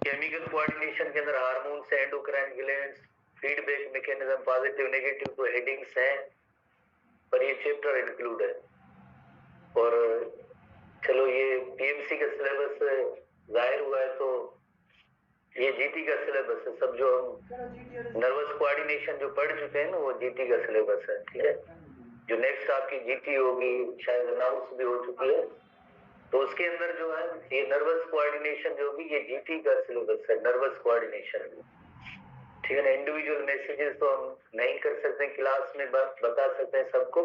Chemical coordination के अंदर hormones, endocrine glands, feedback mechanism, positive negative तो हेडिंग्स हैं, पर ये चैप्टर इंक्लूड है। और चलो ये पीएमसी का सिलेबस जाहिर हुआ है, तो ये जीटी का सिलेबस है। सब जो हम नर्वस कोऑर्डिनेशन जो पढ़ चुके हैं ना, वो जीटी का सिलेबस है, ठीक है। जो नेक्स्ट आपकी जीटी होगी, शायद अनाउंस भी हो चुकी है, तो उसके अंदर जो है ये नर्वस कोऑर्डिनेशन जो भी, ये जीटी का सिलेबस है, नर्वस कोऑर्डिनेशन, ठीक है ना। इंडिविजुअल मैसेजेस तो हम नहीं कर सकते क्लास में, बता सकते हैं सबको,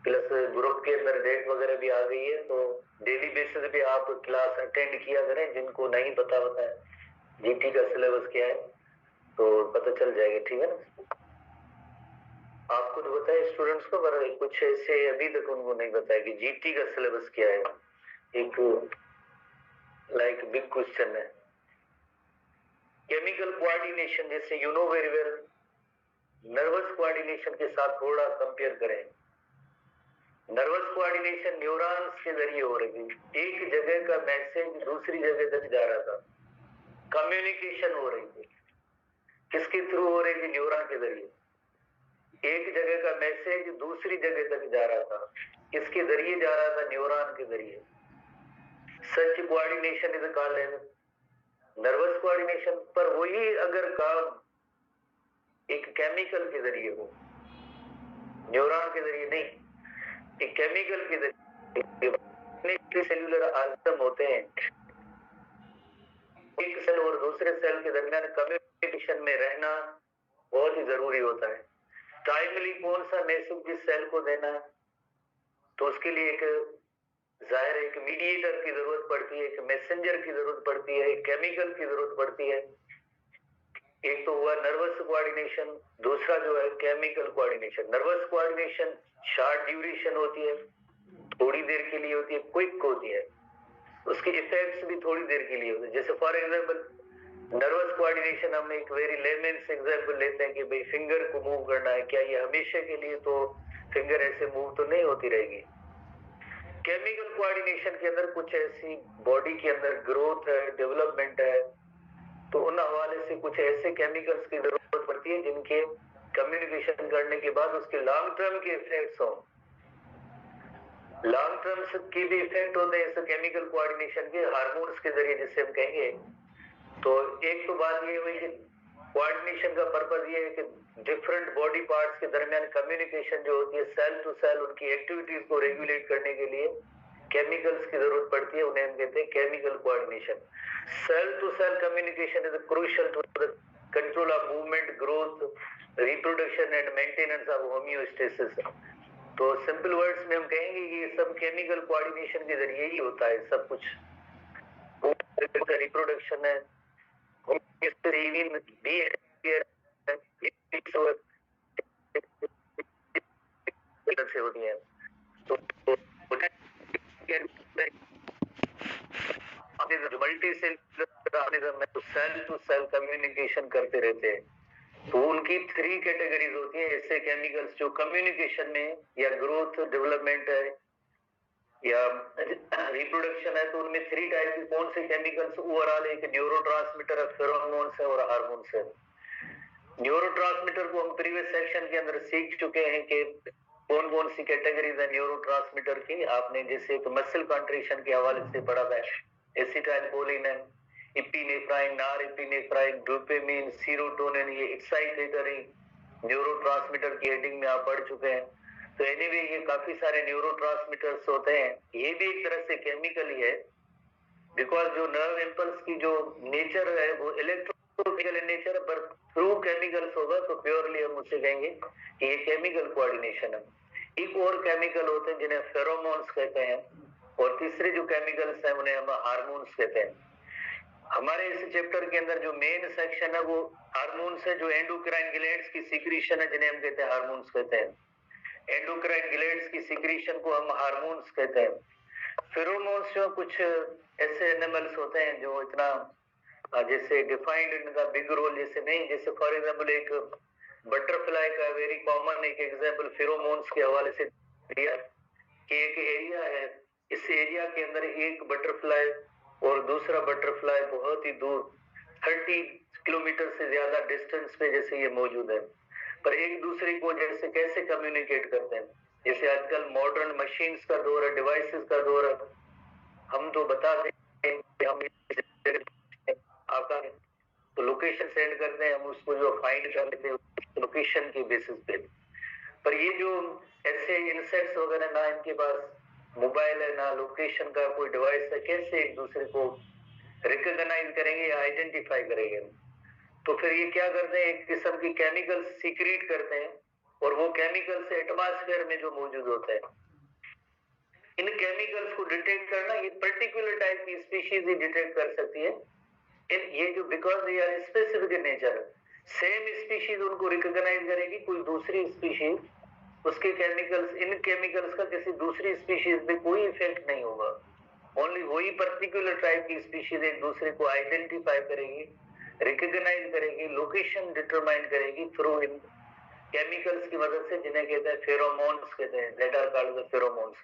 प्लस ग्रुप के अंदर डेट वगैरह भी आ गई है, तो डेली बेसिस पे आप क्लास अटेंड किया करें। जिनको नहीं पता होता है जीटी का सिलेबस क्या है, तो पता चल जाएगा, ठीक है ना। आपको तो बताया स्टूडेंट्स को, पर कुछ ऐसे अभी तक उनको नहीं बताया कि जीटी का सिलेबस क्या है। एक लाइक बिग क्वेश्चन है। केमिकल कोऑर्डिनेशन, जैसे you know very well, nervous coordination के साथ थोड़ा कंपेयर करें। नर्वस कोऑर्डिनेशन न्यूरॉन्स के जरिए हो रही थी, एक जगह का मैसेज दूसरी जगह तक जा रहा था, कम्युनिकेशन हो रही थी। किसके थ्रू हो रही थी? न्यूरॉन के जरिए। एक जगह का मैसेज दूसरी जगह तक जा रहा था, किसके जरिए जा रहा था? न्यूरॉन के जरिए। Such coordination is called nervous coordination. पर वही अगर काम एक केमिकल के जरिए हो, न्यूरॉन के जरिए नहीं, एक केमिकल के जरिए, सेल्यूलर आल्सम होते हैं, एक सेल और दूसरे सेल के दरमियान कम्युनिकेशन में रहना बहुत ही जरूरी होता है। टाइमली कौन सा मैसेज जिस सेल को देना है, तो उसके लिए एक जाहिर है एक मीडिएटर की जरूरत पड़ती है, एक मैसेंजर की जरूरत पड़ती है, एक केमिकल की जरूरत पड़ती है। एक तो हुआ नर्वस कोऑर्डिनेशन, दूसरा जो है chemical coordination. Nervous coordination short duration होती है, थोड़ी देर के लिए होती है, क्विक होती है, उसके इफेक्ट्स भी थोड़ी देर के लिए होते हैं। जैसे फॉर एग्जांपल नर्वस कोऑर्डिनेशन, हम एक वेरी लेमेन्स एग्जांपल लेते हैं कि भाई फिंगर को मूव करना है, क्या ये हमेशा के लिए तो फिंगर ऐसे मूव तो नहीं होती रहेगी। केमिकल कोऑर्डिनेशन के अंदर कुछ ऐसी बॉडी के अंदर ग्रोथ है, डेवलपमेंट है, तो उन हवाले से कुछ ऐसे केमिकल्स की जरूरत पड़ती है जिनके कम्युनिकेशन करने के बाद उसके लॉन्ग टर्म के इफेक्ट्स हो। लॉन्ग टर्म के भी इफेक्ट होते हैं इस केमिकल कोऑर्डिनेशन के, हार्मोन्स के जरिए, जिससे हम कहेंगे। तो एक तो बात ये हुई कि कोऑर्डिनेशन का पर्पज ये है कि डिफरेंट बॉडी पार्ट्स के दरमियान कम्युनिकेशन जो होती है, सेल टू सेल, उनकी एक्टिविटीज को रेगुलेट करने के लिए केमिकल्स की जरूरत पड़ती है, उन्हें हम कहते हैं chemical coordination. Cell to cell communication is crucial to the control of movement, growth, reproduction and maintenance of homeostasis. तो सिंपल वर्ड्स में हम कहेंगे कि ये सब केमिकल कोऑर्डिनेशन के जरिए ही होता है सब कुछ। रिप्रोडक्शन है, से होती है, तो multi cell to cell communication करते रहते हैं। तो उनकी 3 कैटेगरीज होती है ऐसे केमिकल्स जो कम्युनिकेशन में या ग्रोथ डेवलपमेंट है या रिप्रोडक्शन है, तो उनमें 3 टाइप के कौन से केमिकल्स ओवरऑल? एक न्यूरोट्रांसमीटर है, फेरोमोन्स है और हार्मोन्स है। न्यूरोट्रांसमीटर को हम प्रीवियस सेक्शन के अंदर सीख चुके हैं कि कौन कौन सी कैटेगरीज है न्यूरोट्रांसमीटर की। आपने जैसे एक मसल कंट्रीशन के हवाले से पढ़ा था, एसिटाइलकोलिन है, इपिनेफ्राइन, नॉर इपिनेफ्राइन, डोपामिन, सीरोटोनिन, ये एक्साइटेटरी न्यूरोट्रांसमीटर की हेडिंग में आप पढ़ चुके हैं। तो एनीवे ये काफी सारे न्यूरोट्रांसमीटर्स होते हैं, ये भी एक तरह से केमिकल ही है, बिकॉज जो नर्व इम्पल्स की जो नेचर है वो इलेक्ट्रोकेमिकल इन नेचर, पर थ्रू केमिकल्स होगा तो प्योरली हम उससे कहेंगे कि ये केमिकल कोऑर्डिनेशन है। एक और केमिकल होते हैं जिन्हें फेरोमोन्स कहते हैं, और तीसरे जो केमिकल्स हैं उन्हें हम हार्मोन्स कहते हैं। हमारे इस चैप्टर के अंदर जो मेन सेक्शन है वो हार्मोन्स है, जो एंडोक्राइन ग्लैंड्स की सीक्रेशन है जिन्हें हम कहते हैं हार्मोन्स कहते हैं। एंडोक्राइन ग्लैंड्स की सीक्रेशन को हम हार्मोन्स कहते हैं। फेरोमोन्स जो कुछ ऐसे एनिमल्स होते हैं जो इतना जैसे डिफाइंड इनका बिग रोल जैसे नहीं, जैसे फॉर एग्जांपल एक बटरफ्लाई का वेरी कॉमन एक एग्जांपल फेरोमोन्स के हवाले से दिया कि एक एरिया है, इस एरिया के अंदर एक बटरफ्लाई और दूसरा बटरफ्लाई बहुत ही दूर 30 किलोमीटर से ज्यादा डिस्टेंस पे जैसे ये मौजूद है, पर एक दूसरे को जैसे कैसे कम्युनिकेट करते हैं, जैसे आजकल मॉडर्न मशीन्स का दौर है, डिवाइसेस का दौर है, हम तो बता दें कि हम आता है तो लोकेशन सेंड करते हैं, हम उसको जो फाइंड कर लेते हैं लोकेशन के बेसिस पे। पर ये जो ऐसे इंसेक्ट्स वगैरह ना इनके पास मोबाइल है ना लोकेशन का कोई डिवाइस है, कैसे एक दूसरे को रिकॉग्नाइज करेंगे या आइडेंटिफाई करेंगे? तो फिर ये क्या करते हैं, एक किस्म की केमिकल सीक्रेट करते हैं, और वो केमिकल से एटमॉस्फेयर में जो मौजूद होता है, इन केमिकल्स को डिटेक्ट करना, ये पर्टिकुलर टाइप की स्पीशीज ही डिटेक्ट कर सकती है। ये जो because they are specific in nature, same species उनको रिकॉग्नाइज करेगी, कोई दूसरी स्पीशीज उसके केमिकल्स, इन केमिकल्स का किसी दूसरी स्पीशीज पे कोई इफेक्ट नहीं होगा। ओनली वही पर्टिकुलर टाइप की स्पीशीज एक दूसरे को आइडेंटिफाई करेगी, रिकॉग्नाइज करेगी, लोकेशन डिटरमाइन करेगी थ्रू इन केमिकल्स की मदद से, जिन्हें कहते हैं फेरोमोन्स, कहते हैं, that are called the pheromones.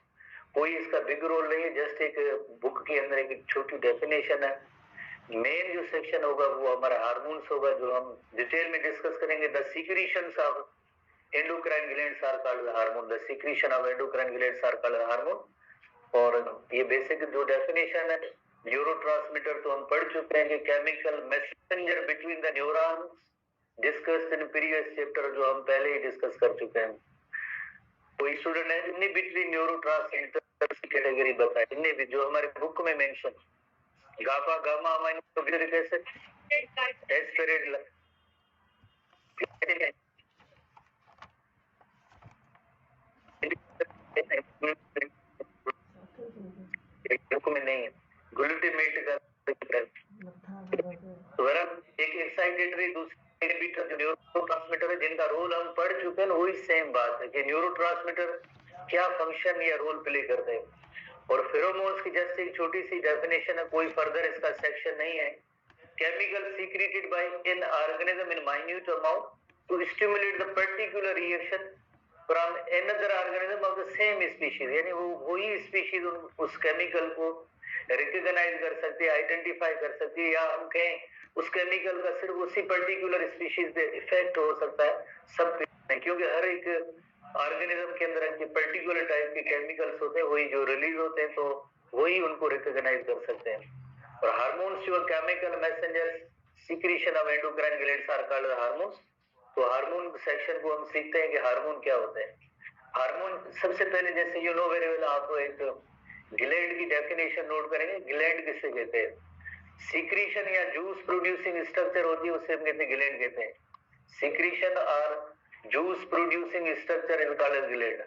कोई इसका बिग रोल नहीं है, जस्ट एक बुक के अंदर एक छोटी डेफिनेशन है। मेन जो सेक्शन होगा वो हमारा हार्मोन्स होगा, जो हम डिटेल में डिस्कस करेंगे। The secretions of endocrine glands are called the hormone, the secretion of endocrine glands are called the hormone. और ये बेसिक जो डेफिनेशन है, न्यूरोट्रांसमीटर तो हम पढ़ चुके हैं कि chemical messenger between the neurons, discussed in previous chapter, जो हम पहले ही डिस्कस कर चुके हैं। कोई स्टूडेंट है जिनने बिटवीन न्यूरोट्रांसमीटर की कैटेगरी बताई, इनने भी जो हमारे बुक में mention, gamma gamma amino acid, aspirin, में नहीं है, ग्लूटामेट का एक एक्साइटेटरी, दूसरे न्यूरोट्रांसमीटर है, जिनका रोल हम पढ़ चुके हैं। वही सेम बात है कि न्यूरोट्रांसमीटर क्या फंक्शन या रोल प्ले करते हैं। और फेरोमोन्स की जस्ट एक छोटी सी डेफिनेशन है, कोई फर्दर इसका सेक्शन नहीं है। Chemical secreted by an organism in minute amount to stimulate the particular reaction from another organism of the same species, यानी वो वही स्पीशीज उस केमिकल को रिकॉग्नाइज कर सकती है, आइडेंटिफाई कर सकती है, या हम कहें उस केमिकल का सिर्फ उसी पर्टिकुलर स्पीशीज पे इफेक्ट हो सकता है, सब पे, क्योंकि हर एक ऑर्गेनिज्म के अंदर के पर्टिकुलर टाइप के केमिकल्स होते हैं, वही जो रिलीज होते हैं, तो वही उनको रिकॉग्नाइज कर सकते हैं। और हार्मोन्स जो chemical messengers secretion of endocrine glands are called hormones. तो हार्मोन सेक्शन को हम सीखते हैं कि हार्मोन क्या होते हैं। हार्मोन सबसे पहले, जैसे यू नो वेरी वेल, आपको एक ग्लैंड की डेफिनेशन नोट करेंगे। ग्लैंड किसे कहते हैं? सीक्रेशन या जूस प्रोड्यूसिंग स्ट्रक्चर होती है, उसे हम कहते हैं ग्लैंड कहते हैं। सीक्रेशन और juice producing structure is called as gland.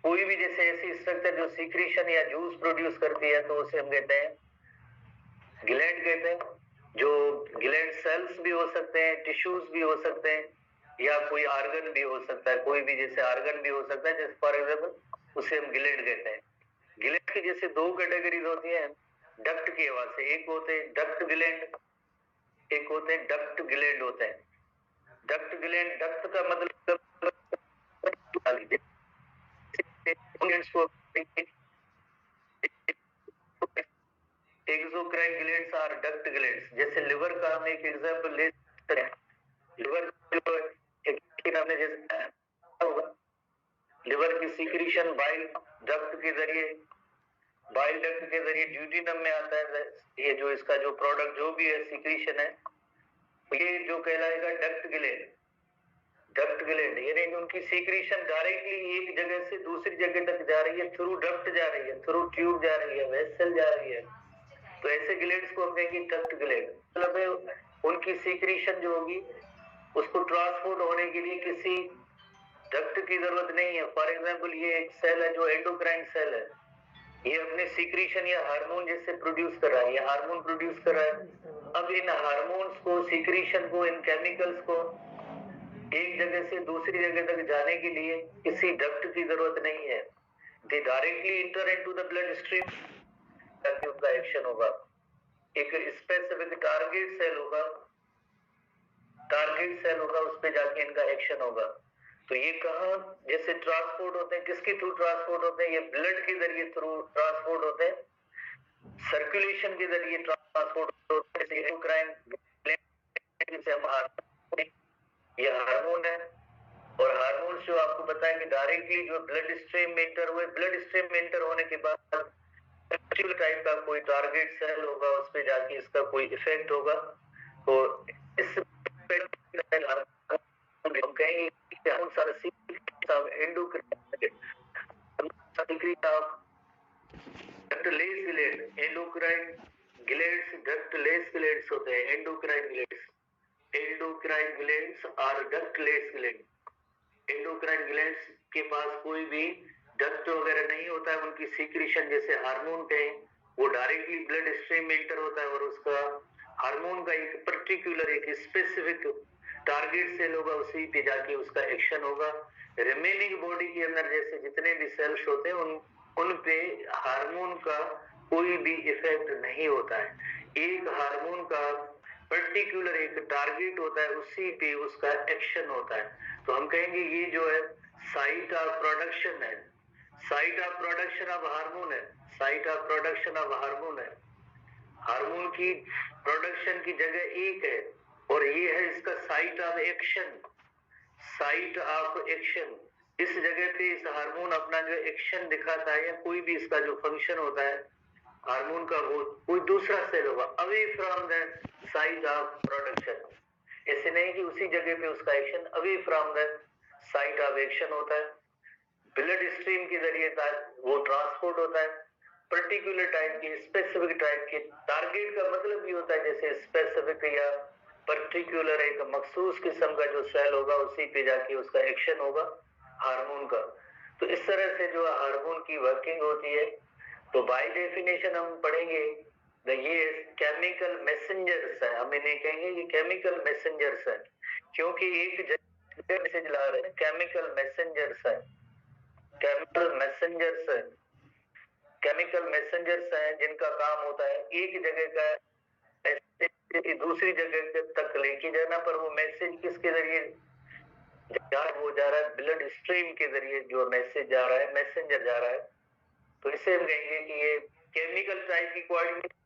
कोई भी जैसे ऐसी स्ट्रक्चर जो सीक्रेशन या जूस प्रोड्यूस करती है, तो उसे हम कहते हैं ग्लैंड कहते हैं। जो ग्लैंड सेल्स भी हो सकते हैं, टिश्यूज भी हो सकते हैं, या कोई ऑर्गन भी हो सकता है, कोई भी जैसे ऑर्गन भी हो सकता है, जैसे फॉर एग्जांपल उसे हम ग्लैंड कहते हैं। ग्लैंड की जैसे दो कैटेगरीज होती हैं डक्ट की आवाज से, एक होते हैं डक्ट ग्लैंड, एक होते हैं डक्ट ग्लैंड होते हैं। डक्ट ग्लैंड, डक्ट का मतलब एक्सोक्राइन ग्लैंड्स और डक्ट ग्लैंड्स। जैसे लिवर का हम एक एग्जांपल ले सकते हैं। लिवर जो एक हमने जैसे होगा, लिवर की सीक्रेशन बाइल डक्ट के जरिए, बाइल डक्ट के जरिए ड्यूटीनम में आता है। ये जो इसका जो प्रोडक्ट जो भी है सीक्रेशन है, ये जो कहलाएगा डक्ट ग्लैंड। डक्ट ग्लैंड यानी उनकी सीक्रेशन डायरेक्टली एक जगह से दूसरी जगह तक जा रही है, थ्रू डक्ट जा रही है, थ्रू ट्यूब जा रही है, वेसल जा रही है। तो ऐसे ग्लैंड्स को हम कहेंगे डक्ट ग्लैंड। मतलब उनकी सीक्रेशन जो होगी उसको ट्रांसपोर्ट होने के लिए किसी डक्ट की जरूरत नहीं है। फॉर एग्जांपल ये एक सेल है जो एंडोक्राइन सेल है, ये अपने सीक्रेशन या हार्मोन जैसे प्रोड्यूस कर रहा है, ये हार्मोन प्रोड्यूस कर रहा है। अब इन हार्मोन्स को, सीक्रेशन को, इन केमिकल्स को एक जगह से दूसरी जगह तक जाने के लिए किसी डक्ट की जरूरत नहीं है। दे directly inter into the blood stream, ताकि उनका एक्शन होगा। एक स्पेसिफिक टारगेट सेल होगा, टारगेट सेल होगा, उस पे जाके इनका एक्शन होगा। तो ये कहाँ जैसे ट्रांसपोर्ट होते हैं, किसके थ्रू ट्रांसपोर्ट होते हैं? ये ब्लड के जरिए थ्रू ट्रांसपोर्ट होते हैं, सर्कुलेशन के जरिए ट्रांसपोर्ट होते हैं। एंडोक्राइन जैसे हम हार्मोन, ये हार्मोन है, और हार्मोन्स जो आपको पता है कि डायरेक्टली जो ब्लड स्ट्रीम में इंटर हुए, ब्लड स्ट्रीम में इंटर होने के बाद टाइप का कोई टारगेट सेल होगा, उस पे जाके इसका कोई इफेक्ट होगा। तो इस हम कहेंगे एंडोक्राइन ग्लैंड्स, डक्टलेस ग्लैंड्स होते हैं, एंडोक्राइन ग्लैंड्स, एंडोक्राइन ग्लैंड्स और डक्टलेस ग्लैंड। एंडोक्राइन ग्लैंड्स के पास कोई भी डक्ट वगैरह नहीं होता है, उनकी सीक्रेशन जैसे हार्मोन के वो डायरेक्टली ब्लड स्ट्रीम में इंटर होता है, और उसका हार्मोन का एक पर्टिकुलर एक स्पेसिफिक टारगेट सेल होगा, उसी पे जाके उसका एक्शन होगा। रिमेनिंग बॉडी के अंदर जैसे जितने भी सेल्स होते हैं उन पे हार्मोन का कोई भी इफेक्ट नहीं होता है। एक हार्मोन का पर्टिकुलर एक टारगेट होता है, उसी पे उसका एक्शन होता है। तो हम कहेंगे ये जो है साइट ऑफ प्रोडक्शन है, site of production of hormone है, site of production of hormone है। हार्मोन की प्रोडक्शन की जगह एक है, और ये है इसका site of action, site of action. इस जगह पे इस हार्मोन अपना जो एक्शन दिखाता है, या कोई भी इसका जो फंक्शन होता है हार्मोन का, वो कोई दूसरा सेल होगा away from the site of production. ऐसे नहीं कि उसी जगह पे उसका action, away from the site of action होता है। ब्लड स्ट्रीम के जरिए वो ट्रांसपोर्ट होता है पर्टिकुलर टाइप की, स्पेसिफिक टाइप के। टारगेट का मतलब ये होता है जैसे स्पेसिफिक या पर्टिकुलर एक मखसूस किस्म का जो सेल होगा, उसी पे जाके उसका एक्शन होगा हार्मोन का। तो इस तरह से जो हार्मोन की वर्किंग होती है, तो बाय डेफिनेशन हम पढ़ेंगे ये केमिकल मैसेंजर्स है, हम इन्हें कहेंगे ये केमिकल मैसेंजर्स है, क्योंकि एक जगह मैसेज ला रहे हैं, केमिकल मैसेंजर्स है, केमिकल मैसेंजर्स है, केमिकल मैसेंजर्स हैं जिनका काम होता है एक जगह का मैसेज दूसरी जगह तक लेके जाना। पर वो मैसेज किसके जरिए वो जा रहा है, ब्लड स्ट्रीम के जरिए जो मैसेज जा रहा है, मैसेंजर जा रहा है। तो इसे हम कहेंगे कि ये केमिकल टाइप की कोऑर्डिनेशन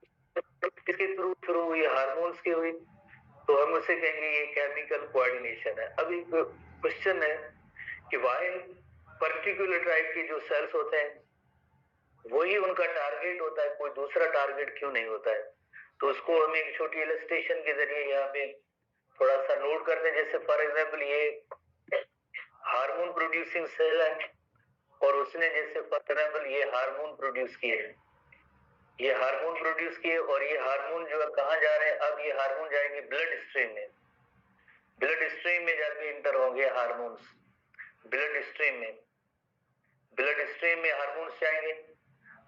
किसके थ्रू हुई, हार्मोन्स की हुई, तो हम उसे कहेंगे ये केमिकल कोऑर्डिनेशन है। अब एक क्वेश्चन है कि वाई पर्टिकुलर टाइप के जो सेल्स होते हैं वही उनका टारगेट होता है, कोई दूसरा टारगेट क्यों नहीं होता है? तो उसको हम एक छोटी इलस्ट्रेशन के जरिए यहाँ पे थोड़ा सा नोट करते हैं। जैसे फॉर एग्जांपल ये हार्मोन प्रोड्यूसिंग सेल है, और उसने जैसे फॉर एग्जांपल ये हार्मोन प्रोड्यूस किए, ये हार्मोन प्रोड्यूस किए, और ये हार्मोन जो है कहाँ जा रहे हैं? अब ये हार्मोन जाएंगे ब्लड स्ट्रीम में, ब्लड स्ट्रीम में जाके इंटर होंगे हार्मोन्स, ब्लड स्ट्रीम में, ब्लड स्ट्रीम में हार्मोन्स जाएंगे।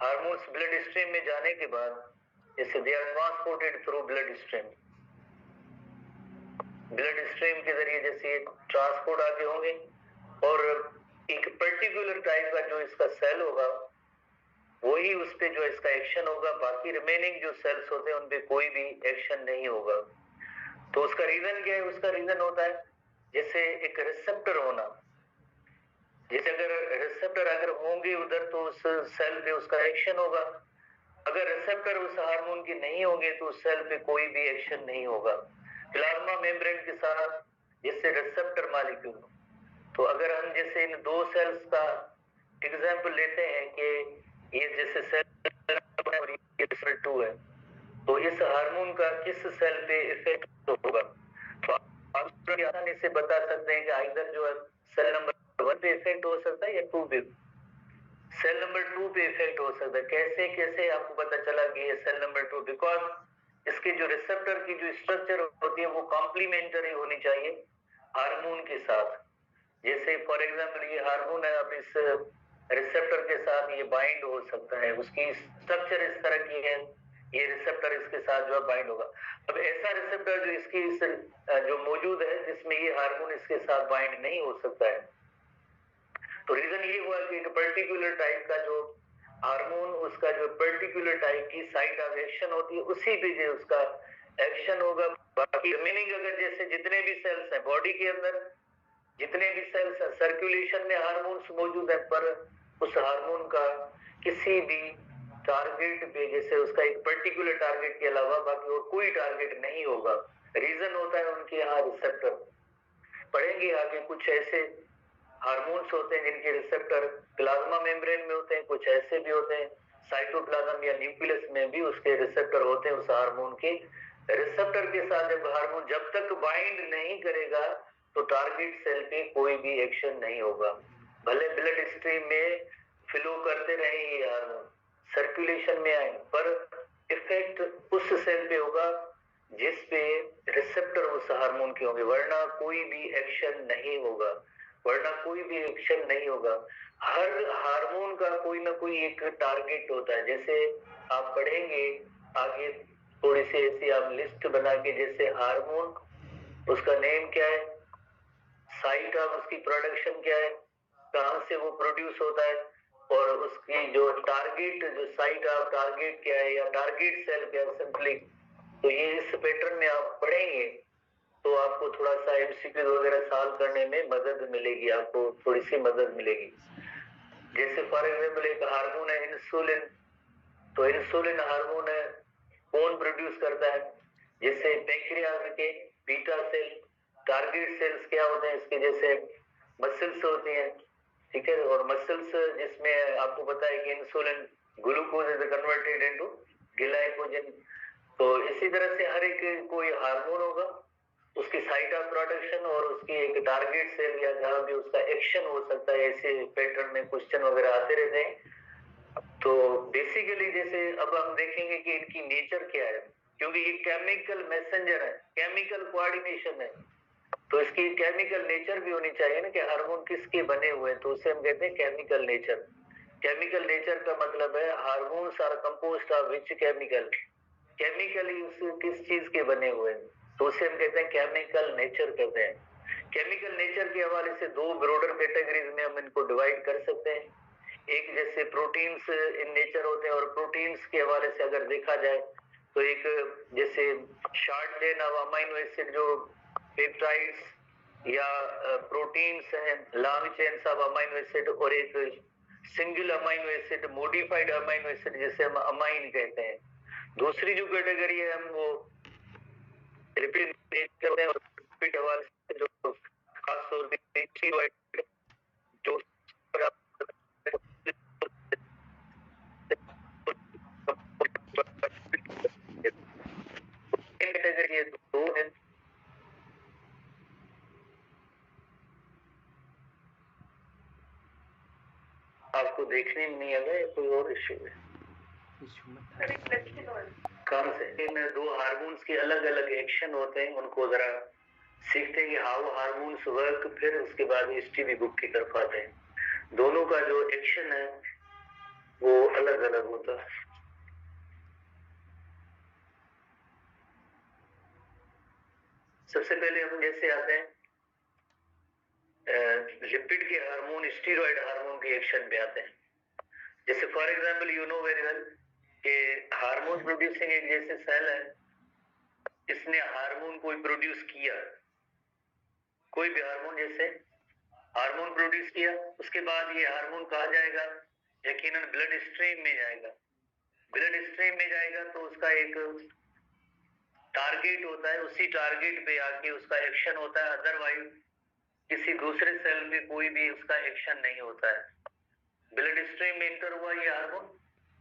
हार्मोन्स ब्लड स्ट्रीम में जाने के बाद जैसे they are transported through blood stream, blood stream के जरिए जैसे ट्रांसपोर्ट आगे होंगे, और एक पर्टिकुलर टाइप का जो इसका सेल होगा वही उस पे जो इसका एक्शन होगा, बाकी रिमेनिंग जो सेल्स होते हैं उन पे कोई भी एक्शन नहीं होगा। तो उसका रीजन क्या है? उसका रीजन होता है जैसे एक रिसेप्टर होना, जैसे अगर रिसेप्टर अगर होंगे उधर तो उस सेल पे उसका एक्शन होगा, अगर रिसेप्टर उस हार्मोन के नहीं होंगे तो उस सेल पे कोई भी एक्शन नहीं होगा। प्लाज्मा मेम्ब्रेन के साथ जैसे रिसेप्टर मॉलिक्यूल, तो अगर हम जैसे इन दो सेल्स का एग्जांपल लेते हैं कि ये जैसे सेल और ये सेल 2 है, तो इस हार्मोन का किस सेल पे इफेक्ट होगा? तो आप आसानी से बता सकते हैं कि आइदर जो है सेल नंबर 1 पे इफेक्ट हो सकता है या 2 पे, सेल नंबर 2 पे इफेक्ट हो सकता है। कैसे कैसे आपको पता चला कि ये सेल नंबर 2? बिकॉज इसके जो रिसेप्टर की जो स्ट्रक्चर होती है वो कॉम्प्लीमेंटरी होनी चाहिए हार्मोन के साथ। जैसे फॉर एग्जांपल ये हार्मोन है, अब इस रिसेप्टर के साथ ये बाइंड हो सकता है, उसकी स्ट्रक्चर इस तरह की है, ये रिसेप्टर इसके साथ जो है बाइंड होगा। अब ऐसा रिसेप्टर जो इसकी जो मौजूद है जिसमें ये हार्मोन इसके साथ बाइंड नहीं हो सकता है। तो रीजन ये हुआ कि एक पर्टिकुलर टाइप का जो हार्मोन, उसका जो पर्टिकुलर टाइप की साइट ऑफ एक्शन होती है उसी पे जो उसका एक्शन होगा। बाकी रिमेनिंग अगर जैसे जितने भी सेल्स हैं बॉडी के अंदर, जितने भी सेल्स हैं सर्कुलेशन में हार्मोन्स मौजूद है, पर उस हार्मोन का किसी भी टारगेट पे, जैसे उसका एक पर्टिकुलर टारगेट के अलावा बाकी और कोई टारगेट नहीं होगा। रीजन होता है उनके यहाँ रिसेप्टर। पढ़ेंगे आगे कुछ ऐसे हार्मोन्स होते हैं जिनके रिसेप्टर प्लाज्मा मेम्ब्रेन में होते हैं, कुछ ऐसे भी होते हैं साइटोप्लाज्म या न्यूक्लियस में भी उसके रिसेप्टर होते हैं उस हार्मोन के। रिसेप्टर के साथ जब हार्मोन जब तक बाइंड नहीं करेगा तो टारगेट सेल पे कोई भी एक्शन नहीं होगा। भले ब्लड स्ट्रीम में फ्लो करते रहे ये हार्मोन, सर्कुलेशन में आए, पर इफेक्ट उस सेल पे होगा जिस पे रिसेप्टर उस हार्मोन के होंगे, वरना कोई भी एक्शन नहीं होगा, वरना कोई भी एक्शन नहीं होगा। हर हार्मोन का कोई ना कोई एक टारगेट होता है। जैसे आप पढ़ेंगे आगे थोड़ी सी ऐसी आप लिस्ट बना के, जैसे हार्मोन उसका नेम क्या है, साइट ऑफ उसकी प्रोडक्शन क्या है, कहाँ से वो प्रोड्यूस होता है, और उसकी जो टारगेट जो साइट ऑफ टारगेट क्या है या टारगेट सेल क्या है सिंपली। तो ये इस पैटर्न में आप पढ़ेंगे तो आपको थोड़ा सा एमसीक्यू वगैरह सॉल्व करने में मदद मिलेगी, आपको थोड़ी सी मदद मिलेगी। जैसे फॉर एग्जाम्पल एक हार्मोन है इंसुलिन, तो इंसुलिन हार्मोन है कौन प्रोड्यूस करता है, जैसे पैंक्रियास के बीटा सेल, टारगेट सेल्स क्या होते हैं इसके, जैसे मसल्स होती हैं, ठीक है, और मसल्स जिसमें आपको पता है कि insulin glucose is converted into glycogen. तो इसी तरह से हर एक कोई हार्मोन होगा, उसकी साइट ऑफ प्रोडक्शन और उसकी एक टारगेट सेल या जहां भी उसका एक्शन हो सकता है, ऐसे पैटर्न में क्वेश्चन वगैरह आते रहते हैं। तो बेसिकली जैसे अब हम देखेंगे कि इनकी नेचर क्या है, क्योंकि ये केमिकल मैसेंजर है, केमिकल कोऑर्डिनेशन है, तो इसकी केमिकल नेचर भी होनी चाहिए ना कि हार्मोन किसके बने हुए हैं, तो उसे हम कहते हैं केमिकल नेचर। केमिकल नेचर का मतलब है hormones are composed of which chemical, chemically उस किस चीज के बने हुए हैं, तो उसे हम कहते हैं केमिकल नेचर कहते हैं। केमिकल नेचर के हवाले से दो ब्रॉडर कैटेगरीज में हम इनको डिवाइड कर सकते हैं। एक जैसे प्रोटीन्स इन नेचर होते हैं, और प्रोटीन्स के हवाले से अगर देखा जाए तो एक जैसे short chain of amino acid जो पेप्टाइड्स या प्रोटीन्स हैं, long chains of amino acid, और एक single amino acid modified amino acid जिसे हम अमाइन कहते हैं। दूसरी जो कैटेगरी है हम वो रिपीट करते हैं, और रिपीट हवाले से जो खास तौर पे जो कैटेगरी है दो है। आपको देखने में नहीं आ रहा है, कोई और इश्यू है? कहाँ से? इन दो हार्मोन्स के अलग अलग एक्शन होते हैं, उनको जरा सीखते हैं कि हाउ हार्मोन्स वर्क, फिर उसके बाद हिस्ट्री बुक की तरफ आते हैं। दोनों का जो एक्शन है वो अलग अलग होता है। सबसे पहले हम जैसे आते हैं लिपिड के हार्मोन, स्टीरॉयड हार्मोन के एक्शन पे आते हैं। जैसे for example you know very well कि हार्मोन प्रोड्यूसिंग एक जैसे सेल है, इसने हार्मोन कोई प्रोड्यूस किया, कोई भी हार्मोन जैसे हार्मोन प्रोड्यूस किया, उसके बाद ये हार्मोन कहा जाएगा, यकीनन ब्लड स्ट्रीम में जाएगा। ब्लड स्ट्रीम में जाएगा तो उसका एक टारगेट होता है, उसी टारगेट पे आके उसका एक्शन होता है, अदरवाइज किसी दूसरे सेल में कोई भी उसका एक्शन नहीं होता है। ब्लड स्ट्रीम में इंटर हुआ ये हार्मोन,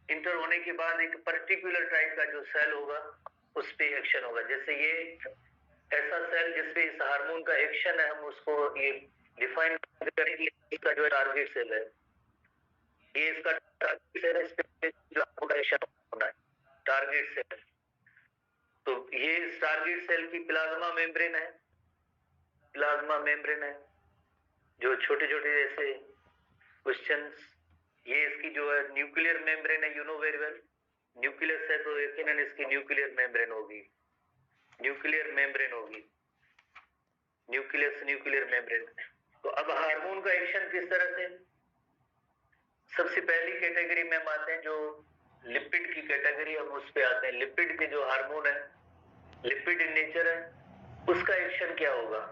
इंटर होने के बाद एक पर्टिकुलर टाइप का जो सेल होगा उस पे एक्शन होगा। जैसे ये ऐसा सेल जिसपे इस हार्मोन का एक्शन है, हम उसको ये डिफाइन करेंगे, इसका जो टारगेट सेल है, ये इसका टारगेट सेल है, इस पे जो आपको एक्शन होना है टारगेट सेल। तो ये इस टारगेट सेल की प्लाज्मा मेम्ब्रेन है, प्लाज्मा मेम्ब्रेन है, जो छोटे छोटे ऐसे क्वेश्चंस, ये इसकी जो है न्यूक्लियर मेम्ब्रेन है, you know very well, nucleus है तो यकीनन इसकी न्यूक्लियर मेम्ब्रेन होगी, न्यूक्लियर मेम्ब्रेन होगी, न्यूक्लियस न्यूक्लियर मेम्ब्रेन। तो अब हार्मोन का एक्शन किस तरह से, सबसे पहली कैटेगरी में हम आते हैं जो लिपिड की कैटेगरी, हम उस पे आते हैं। लिपिड के जो हार्मोन है, लिपिड इन नेचर है, उसका एक्शन क्या होगा,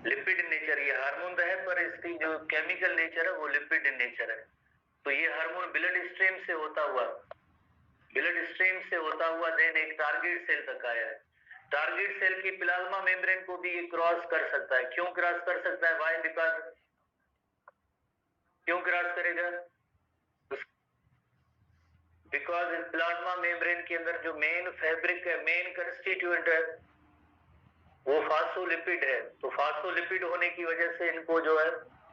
लिपिड इन नेचर, ये हार्मोन है पर इसकी जो केमिकल नेचर है वो लिपिड इन नेचर है। तो ये हार्मोन ब्लड स्ट्रीम से होता हुआ देन एक टारगेट सेल तक आया है। टारगेट सेल की प्लाज्मा मेम्ब्रेन को भी ये क्रॉस कर सकता है। क्यों क्रॉस कर सकता है? वाई? बिकॉज क्यों क्रॉस करेगा? बिकॉज इस प्लाज्मा मेम्ब्रेन के अंदर जो मेन फैब्रिक है, मेन कंस्टिट्यूएंट है, वो फास्फोलिपिड है। तो फास्फोलिपिड होने की वजह से इनको जो है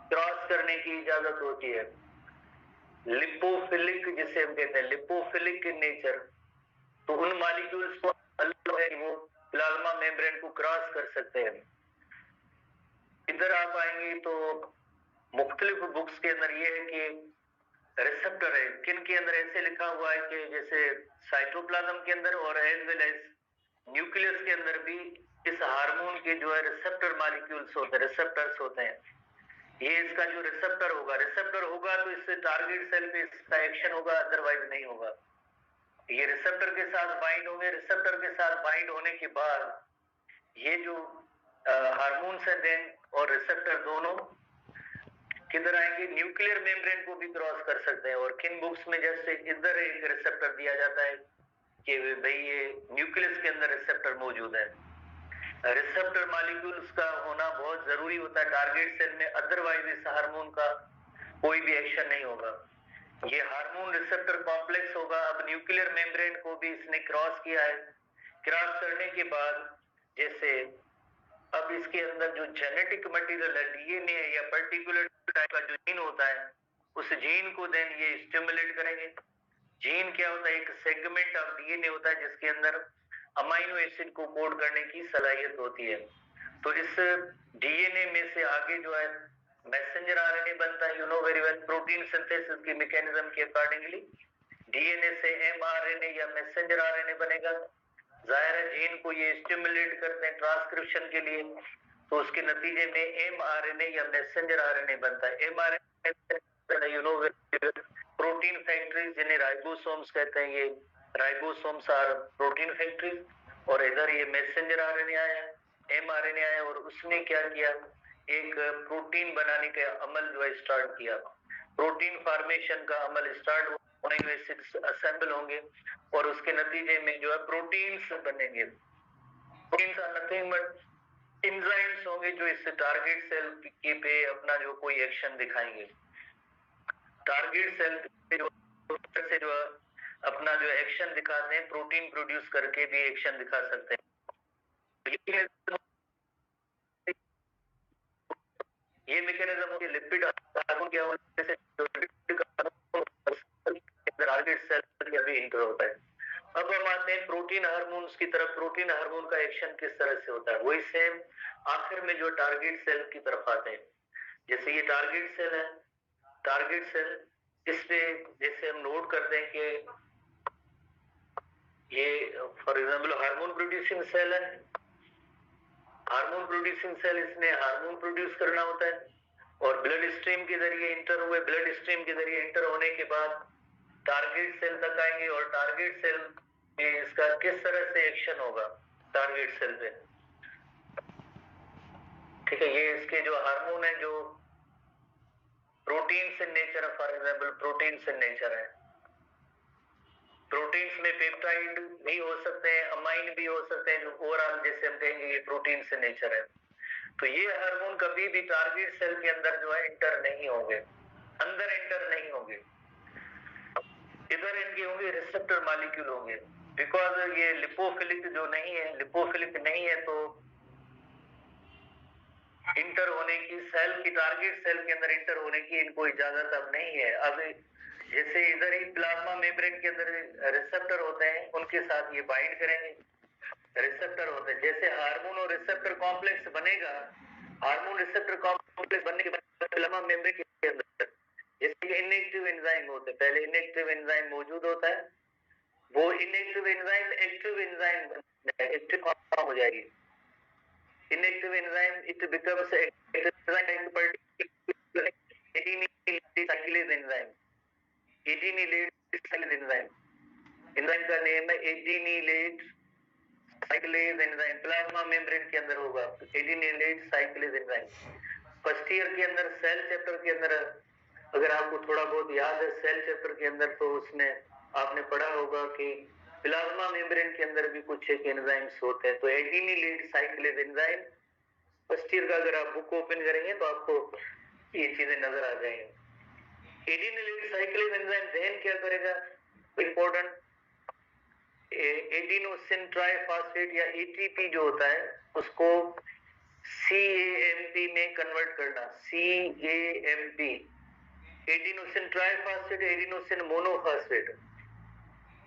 क्रॉस करने की इजाजत होती है। लिपोफिलिक जिसे हम कहते हैं, लिपोफिलिक इन नेचर, तो उन मॉलिक्यूल्स को अलग है, वो प्लाज्मा मेम्ब्रेन को क्रॉस कर सकते हैं। इधर आप आएंगे तो मुख्तलिफ बुक्स के अंदर ये है कि रिसेप्टर है, किन के अंदर ऐसे लिखा हुआ है कि जैसे साइटोप्लाज्म के अंदर और एज वेल एज न्यूक्लियस के अंदर भी इस हार्मोन के जो है रिसेप्टर मॉलिक्यूल्स होते हैं, रिसेप्टर्स होते हैं। ये इसका जो रिसेप्टर होगा तो इससे टारगेट सेल पे इसका एक्शन होगा, अदरवाइज नहीं होगा। ये रिसेप्टर के साथ बाइंड होंगे। रिसेप्टर के साथ बाइंड होने के बाद ये जो हार्मोन्स है देन और रिसेप्टर दोनों किधर आएंगे? न्यूक्लियर मेम्ब्रेन को भी क्रॉस कर सकते हैं। और किन बुक्स में जैसे इधर एक रिसेप्टर दिया जाता है कि भाई ये न्यूक्लियस के अंदर रिसेप्टर मौजूद है। रिसेप्टर मॉलिक्यूल्स का होना बहुत जरूरी होता है टारगेट सेल में, अदरवाइज इस हार्मोन का कोई भी एक्शन नहीं होगा। ये हार्मोन रिसेप्टर कॉम्प्लेक्स होगा। अब न्यूक्लियर मेम्ब्रेन को भी इसने क्रॉस किया है। क्रॉस करने के बाद जैसे अब इसके अंदर जो जेनेटिक मटेरियल है, डीएनए या पर्टिकुलर टाइप का जो जीन होता है, उस जीन को देन ये स्टिमुलेट करेंगे। जीन क्या होता है? एक सेगमेंट ऑफ डीएनए होता है जिसके अंदर अमाइनो एसिड को कोड करने की सलाहियत होती है। तो इस डीएनए में से आगे जो है मैसेंजर आरएनए बनता है। You know very well, protein synthesis की मैकेनिज्म के अकॉर्डिंगली डीएनए से एमआरएनए या मैसेंजर आरएनए बनेगा। जाहिर है जीन को ये स्टिमुलेट करते हैं ट्रांसक्रिप्शन के लिए, तो उसके नतीजे में एमआरएनए या मैसेंजर आरएनए बनता है। MRNA you know protein factories जिन्हें राइबोसोम्स कहते हैं, ये राइबोसोम्स आर प्रोटीन फैक्ट्रीज। और इधर ये मैसेंजर आरएनए आया, एमआरएनए आया, और उसने क्या किया? एक प्रोटीन बनाने का अमल जो है स्टार्ट किया। प्रोटीन फॉर्मेशन का अमल स्टार्ट हुआ, अमीनो एसिड्स असेंबल होंगे और उसके नतीजे में जो है प्रोटीन्स बनेंगे। Proteins are nothing but enzymes होंगे जो इस टारगेट सेल के पे अपना जो कोई एक्शन दिखाएंगे। टारगेट सेल से जो अपना जो एक्शन दिखाते हैं, प्रोटीन प्रोड्यूस करके भी एक्शन दिखा सकते हैं। ये मैकेनिज्म होती है लिपिड हार्मोन क्या होता है, टारगेट सेल के भी इंटर होता है। अब हम आते हैं प्रोटीन हार्मोन्स की तरफ। प्रोटीन हार्मोन का एक्शन किस तरह से होता है? वही सेम आखिर में जो टारगेट सेल की तरफ आते हैं। जैसे ये टारगेट सेल है, टारगेट सेल इस पे जैसे हम नोट करते हैं कि ये for example hormone producing cell है। हार्मोन प्रोड्यूसिंग सेल, इसने हार्मोन प्रोड्यूस करना होता है और ब्लड स्ट्रीम के जरिए इंटर हुए, ब्लड स्ट्रीम के जरिए इंटर होने के बाद टारगेट सेल तक आएंगे और टारगेट सेल में इसका किस तरह से एक्शन होगा टारगेट सेल पे। ठीक है, ये इसके जो हार्मोन है जो प्रोटीन्स इन नेचर है, for example proteins in nature है। प्रोटीन्स में पेप्टाइड भी हो सकते हैं, अमाइन भी हो सकते हैं, जो ओवरऑल जैसे हम कहेंगे ये प्रोटीन्स इन नेचर है। तो ये हार्मोन कभी भी टारगेट सेल के अंदर जो है इंटर नहीं होंगे, अंदर इंटर नहीं होंगे। इधर इनके होंगे रिसेप्टर मॉलिक्यूल होंगे, बिकॉज ये लिपोफिलिक जो नहीं है, लिपोफिलिक नहीं है तो इंटर होने की, सेल की टारगेट सेल के अंदर इंटर होने की इनको इजाजत अब नहीं है। अब जैसे इधर ही प्लाज्मा मेम्ब्रेन के अंदर रिसेप्टर होते हैं, उनके साथ ये बाइंड करेंगे। रिसेप्टर होते हैं, जैसे हार्मोन और रिसेप्टर कॉम्प्लेक्स बनेगा, हार्मोन रिसेप्टर कॉम्प्लेक्स बनने के बाद प्लाज्मा मेम्ब्रेन के अंदर जैसे इनएक्टिव एंजाइम होते हैं, पहले इनएक्टिव एंजाइम मौजूद होता है, वो inactive enzyme active enzyme active form हो जाएगी। Inactive enzyme, it becomes enzyme particular cyclase enzyme. Adenylate cyclase enzyme. Enzyme का नेम है adenylate cyclase enzyme. Plasma membrane के अंदर होगा adenylate cyclase enzyme. First year के अंदर सेल चैप्टर के अंदर अगर आपको थोड़ा बहुत याद है, सेल चैप्टर के अंदर तो उसमें आपने पढ़ा होगा कि प्लाज्मा मेम्ब्रेन के अंदर भी कुछ एक एंजाइम्स होते हैं। तो एडिनिलेट साइक्लेज एंजाइम, फर्स्ट ईयर का अगर आप बुक ओपन करेंगे तो आपको ये चीजें नजर आ जाएंगी। एडिनिलेट साइक्लेज एंजाइम देन क्या करेगा, इंपॉर्टेंट, एडिनोसिन ट्राइफॉस्फेट या एटीपी जो होता है उसको CAMP में कन्वर्ट करना। CAMP, adenosine triphosphate, adenosine monophosphate,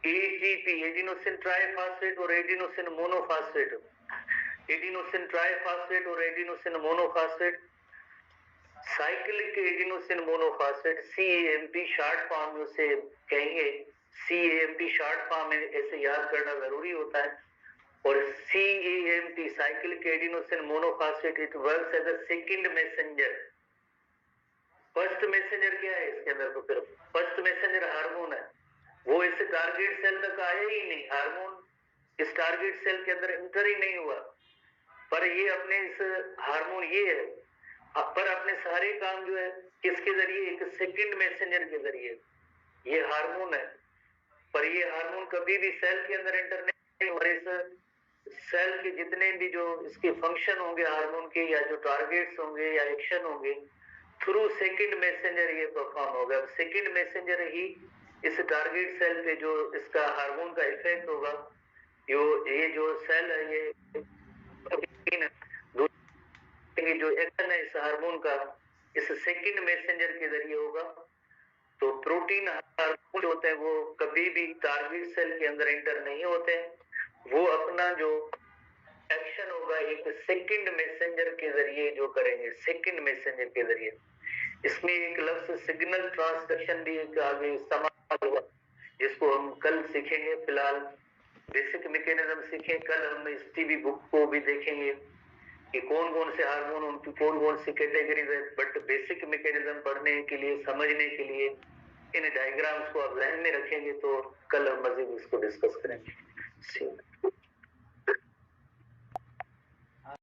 ATP, adenosine triphosphate और एडिनोसिन मोनोफॉस्फेट, एडिनोसिन ट्राइफॉस्फेट और adenosine monophosphate, cyclic adenosine monophosphate, CAMP short form उसे कहेंगे। CAMP शॉर्ट फॉर्म में ऐसे याद करना जरूरी होता है। और CAMP cyclic adenosine monophosphate, it works as a second messenger. First messenger क्या है इसके अंदर, तो फिर फर्स्ट मैसेंजर हार्मोन है, वो इस टारगेट सेल तक आया ही नहीं, हार्मोन इस टारगेट सेल के अंदर इंटर ही नहीं हुआ, पर ये अपने इस हार्मोन ये है, पर अपने सारे काम जो है किसके जरिए, एक सेकंड मैसेंजर के जरिए, ये हार्मोन है। पर ये हार्मोन कभी भी सेल के अंदर इंटर नहीं, और इस सेल के जितने भी जो इसके फंक्शन होंगे हार्मोन के, या जो टारगेट्स होंगे या एक्शन होंगे, थ्रू सेकंड मैसेंजर ये परफॉर्म होगा। सेकंड मैसेंजर ही इस टारगेट सेल पे जो इसका हार्मोन का इफेक्ट होगा, ये जो सेल है ये जो एक्शन है इस हार्मोन का इस सेकंड मैसेंजर के जरिए होगा। तो प्रोटीन हार्मोन जो होते हैं वो कभी भी टारगेट सेल के अंदर इंटर नहीं होते हैं, वो अपना जो एक्शन होगा एक सेकंड मैसेंजर के जरिए जो करेंगे, सेकंड मैसेंजर के जरिए। इसमें एक लफ्ज सिग्नल ट्रांसडक्शन भी एक आगे इस्तेमाल हुआ, जिसको हम कल सीखेंगे। फिलहाल बेसिक मैकेनिज्म सीखें, कल हम इस टीबी बुक को भी देखेंगे कि कौन कौन से हार्मोन, उनकी कौन कौन सी कैटेगरीज है। बट बेसिक मैकेनिज्म पढ़ने के लिए, समझने के लिए इन डायग्राम्स को आप ध्यान में रखेंगे तो कल हम मजीद इसको डिस्कस करेंगे।